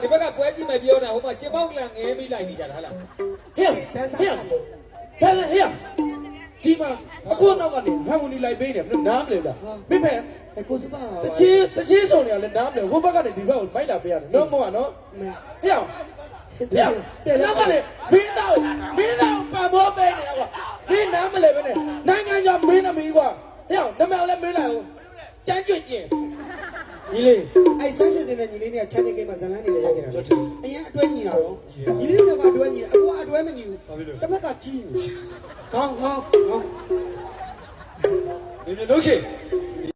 ဒီဘက်ကပွဲကြည့်မယ်ပြောတာဟိုမှာရှင်ပေါက်ကလည်းငဲပြီးလိုက်နေကြတာဟာလားဟေးတန်းစားဟေးဒီမှာအခုနောက်ကနေဟမ်မူနီလိုက်ပေးနေနားမလဲလားမိဖက်ကိုစပါတချင်းဆောင်နေရလဲနားမလဲဟိုဘက်ကနေဒီဘက်ကိုမိုက်လာပေးရတယ်နော်မောကနော်ဟေးနောက်ကလည်းမင်းတော့ပံမောပေးနေကွာမင်းနားမလဲပဲနဲ့နိုင်ငံခြားမင်းသမီးကွာဟေးနမေလည်းမင်းလိုက်ဦးကျန်းကျွတ်ကျင်ညီလေးအဲ့ဆန်းရှင်တဲ့ညီလေးနဲ့ချမ်းနေကိန်းမှာဇလန်းနေလေရခဲ့တာအရင်အတွဲညီတာတော့ညီလေးတို့ကအတွဲညီတာအခုအတွဲမညီဘူးတစ်ဖက်ကကြီးနေခေါင်းဒီလိုလုတ်ခေ